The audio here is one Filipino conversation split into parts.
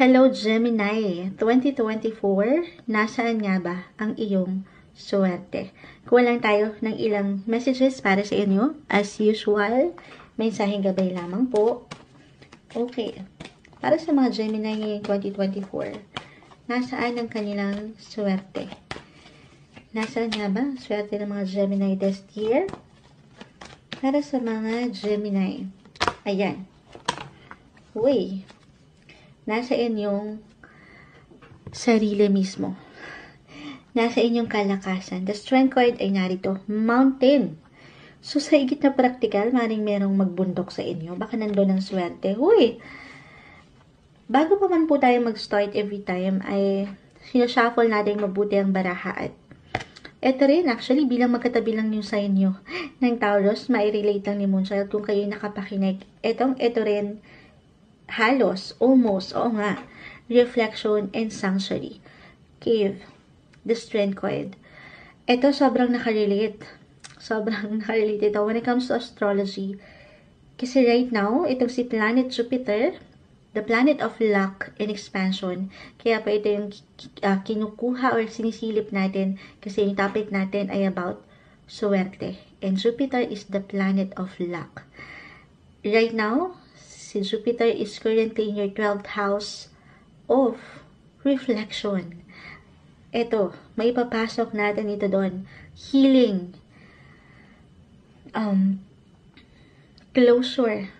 Hello Gemini, 2024, nasaan nga ba ang iyong swerte? Kuha lang tayo ng ilang messages para sa inyo. As usual, mensaheng gabay lamang po. Okay, para sa mga Gemini ngayong 2024, nasaan ang kanilang swerte? Nasaan nga ba swerte ng mga Gemini this year? Para sa mga Gemini, ayan. Uy, nasa inyong sarili mismo. Nasa inyong kalakasan. The strength card ay narito. Mountain. So, sa higit na practical, maring merong magbundok sa inyo. Baka nandun ang swerte. Huy! Bago pa man po tayo mag-start every time, ay sinashuffle natin mabuti ang baraha. At ito rin, actually, bilang magkatabi lang yung sign nyo ng Taurus, mai-relate lang ni Moonchild kung kayo nakapakinig. Ito rin, halos, almost, oo nga, reflection and sanctuary. Cave, the strength card. Ito sobrang nakarelate. Sobrang nakarelate ito when it comes to astrology. Kasi right now, itong si planet Jupiter, the planet of luck and expansion. Kaya pa ito yung kinukuha or sinisilip natin kasi yung topic natin ay about swerte. And Jupiter is the planet of luck. Right now, si Jupiter is currently in your 12th house of reflection. Ito, may papasok natin ito doon. Healing. Closure.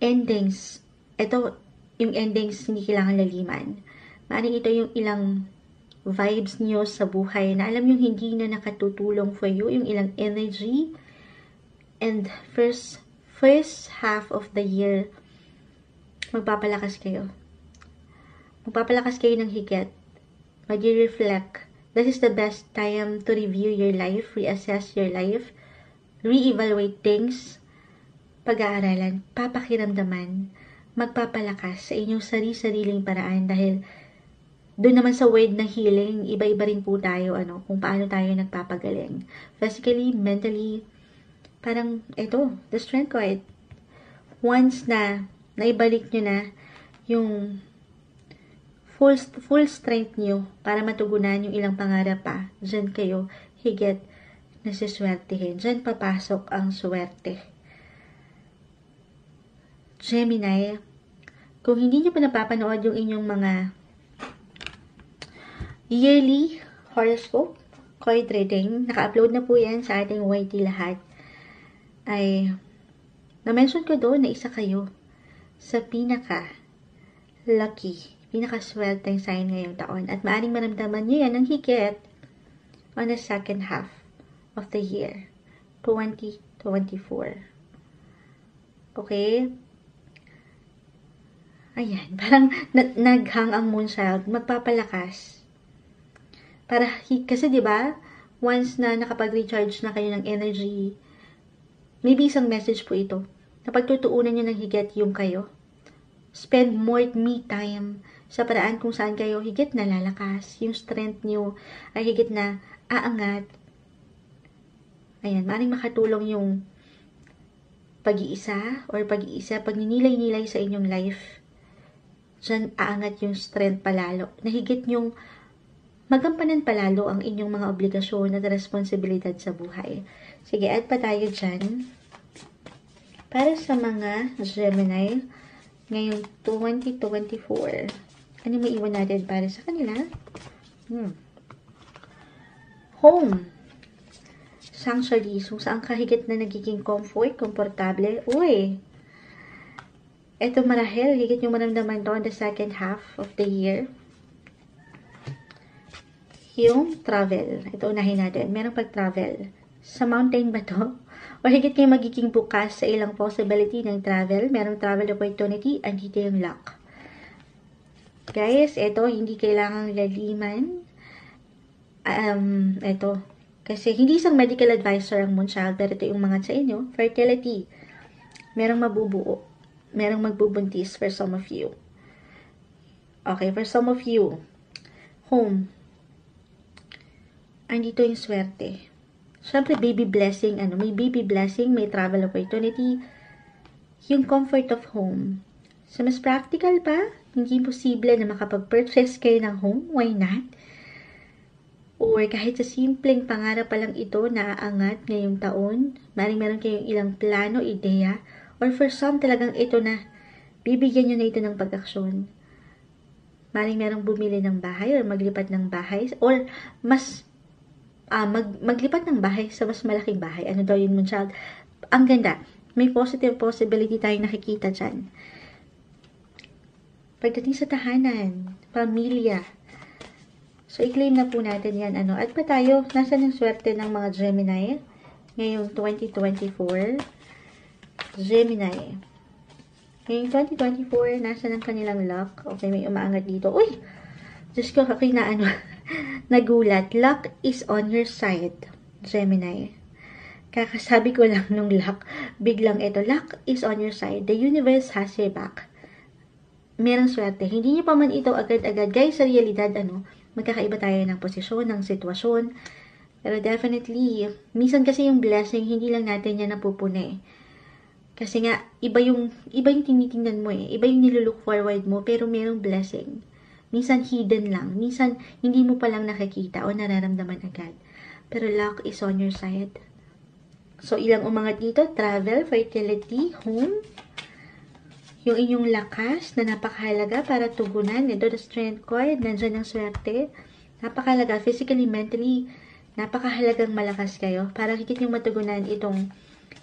Endings. Ito, yung endings hindi kailangan laliman. Maaaring ito yung ilang vibes niyo sa buhay na alam yung hindi na nakatutulong for you, yung ilang energy. And first half of the year, magpapalakas kayo. Magpapalakas kayo ng higit. Mag-reflect. This is the best time to review your life, reassess your life, re-evaluate things, pag-aaralan, papakiramdaman, magpapalakas sa inyong sariling paraan dahil doon naman sa word na healing, iba-iba rin po tayo, kung paano tayo nagpapagaling. Physically, mentally, parang, the strength card. Once na naibalik nyo na yung full strength nyo para matugunan yung ilang pangarap pa, dyan kayo higit nasiswertehin. Dyan papasok ang swerte. Gemini, kung hindi nyo pa napapanood yung inyong mga yearly horoscope, card reading, naka-upload na po yan sa ating YT lahat. Ay, na-mention ko doon na isa kayo sa pinaka-lucky, pinaka-swelteng sign ngayong taon. At maaaring maramdaman nyo yan ng higit on the second half of the year, 2024. Okay? Ayan, parang naghang ang Moonchild, magpapalakas. Kasi diba, once na nakapag-recharge na kayo ng energy, maybe isang message po ito. Napagtutuunan nyo ng higit yung kayo. Spend more me time sa paraan kung saan kayo higit na lalakas. Yung strength nyo ay higit na aangat. Ayan, maaaring makatulong yung pag-iisa, pagninilay-nilay sa inyong life. Diyan aangat yung strength palalo. Na higit yung magampanan palalo ang inyong mga obligasyon at responsibilidad sa buhay. Sige, add pa tayo dyan. Para sa mga Gemini, ngayong 2024, ano may iwan natin para sa kanila? Home. Sanctuary. So, saan ka higit na nagiging comfort, komportable? Uy! Ito marahil, higit yung maramdaman to on the second half of the year. Yung travel. Ito unahin natin. Merong pag-travel. Sa mountain ba to? O higit kayo magiging bukas sa ilang possibility ng travel. Merong travel opportunity. Andito yung luck. Guys, ito hindi kailangang laliman. Ito. Kasi hindi isang medical advisor ang Moonchild. Pero ito yung mga sa inyo. Fertility. Merong mabubuo. Merong magbubuntis for some of you. Okay, for some of you. Home. Andito yung swerte. Siyempre, baby blessing, may baby blessing, may travel opportunity, yung comfort of home. So, mas practical pa, hindi posible na makapag-purchase kayo ng home, why not? Or kahit sa simpleng pangarap pa lang ito na aangat ngayong taon, maring meron kayong ilang plano, ideya, or for some talagang ito na, bibigyan nyo na ito ng pag-aksyon. Maring merong bumili ng bahay or maglipat ng bahay, or mas maglipat ng bahay sa mas malaking bahay. Ano daw yun, Moonchild? Ang ganda. May positive possibility tayong nakikita dyan. Pagdating sa tahanan, pamilya. So, i-claim na po natin yan. At pa tayo, nasa ng swerte ng mga Gemini ngayong 2024. Gemini. Ngayong 2024, nasa ng kanilang luck. Okay, may umaangat dito. Uy! Diyos ko, nagulat. Luck is on your side, Gemini. Kakasabi ko lang nung luck, biglang ito. Luck is on your side. The universe has your back. Merong swerte. Hindi nyo pa man ito agad-agad. Guys, sa realidad, magkakaiba tayo ng posisyon, ng sitwasyon. Pero definitely, minsan kasi yung blessing, hindi lang natin yan napupuna. Kasi nga, iba yung tinitingnan mo . Iba yung nilulook forward mo, pero merong blessing. Minsan hidden lang. Minsan, hindi mo palang nakikita o nararamdaman agad. Pero luck is on your side. So, ilang umangat dito? Travel, fertility, home. Yung inyong lakas na napakahalaga para tugunan. Ito, the strength card. Nandyan ang swerte. Napakahalaga. Physically, mentally, napakahalagang malakas kayo. Para higit yung matugunan itong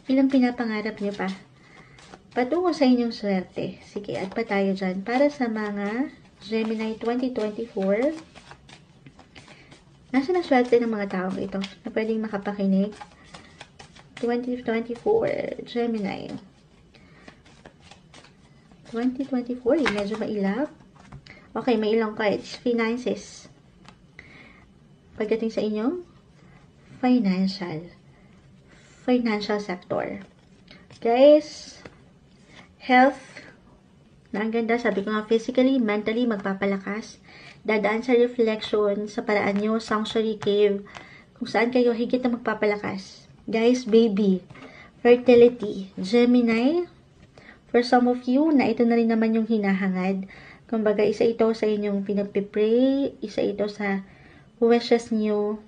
ilang pinapangarap nyo pa. Patungo sa inyong swerte. Sige, at pa tayo dyan. Para sa mga Gemini 2024, nasa na swerte ng mga taong ito na pwedeng makapakinig? 2024, Gemini. 2024, medyo mailap. Okay, may ilang cards. Finances. Pagdating sa inyo, financial sector. Guys, health, na ang ganda, sabi ko nga, physically, mentally, magpapalakas. Dadaan sa reflection, sa paraan nyo, sanctuary cave, kung saan kayo higit na magpapalakas. Guys, baby, fertility, Gemini, for some of you, na ito na rin naman yung hinahangad. Kumbaga, isa ito sa inyong pinagpipray, isa ito sa wishes nyo.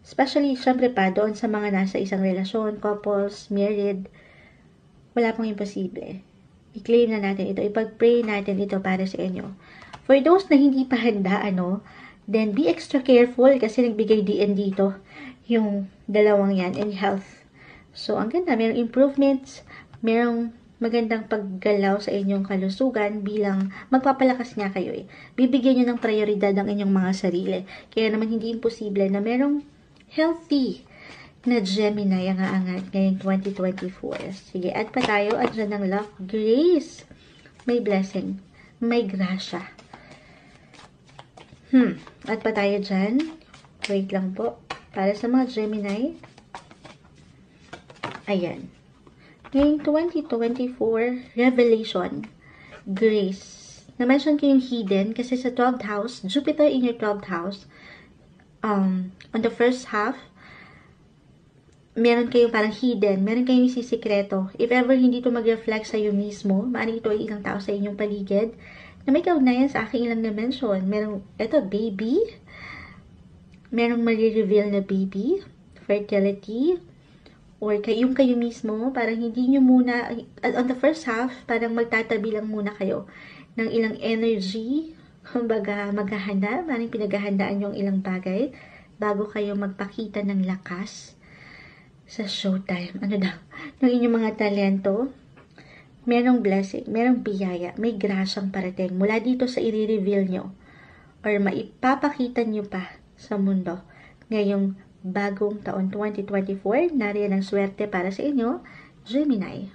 Especially, syempre pa, doon sa mga nasa isang relasyon, couples, married, wala pong imposible. I-claim na natin ito, ipag-pray natin ito para sa inyo. For those na hindi pa handa, then be extra careful kasi nagbigay DN dito yung dalawang yan in health. So, ang ganda, mayroong improvements, mayroong magandang paggalaw sa inyong kalusugan bilang magpapalakas nga kayo . Bibigyan nyo ng prioridad ang inyong mga sarili. Kaya naman hindi imposible na merong healthy na Gemini ang aangat ngayong 2024. Sige, add pa tayo. Add dyan ng luck, grace. May blessing. May grasya. Add pa tayo dyan. Wait lang po. Para sa mga Gemini. Ayan. Ngayong 2024, revelation, grace. Na-mention ko yung hidden kasi sa 12th house, Jupiter in your 12th house, on the first half, meron kayong parang hidden, meron kayong isisikreto. If ever hindi ito mag-reflect sa iyo mismo, maaaring ito ay ilang tao sa inyong paligid, na may kaugnayan sa aking ilang na-mention. Merong, eto, baby, merong marireveal na baby, fertility, or yung kayo mismo, parang hindi nyo muna, on the first half, parang magtatabi lang muna kayo ng ilang energy, kumbaga maghahanda, maring pinaghahandaan yung ilang bagay, bago kayo magpakita ng lakas sa showtime. Yung inyong mga talento, merong blessing, merong biyaya, may grasyang parating mula dito sa i-reveal nyo, or maipapakita nyo pa sa mundo ngayong bagong taon 2024, nariyan ang swerte para sa inyo, Gemini.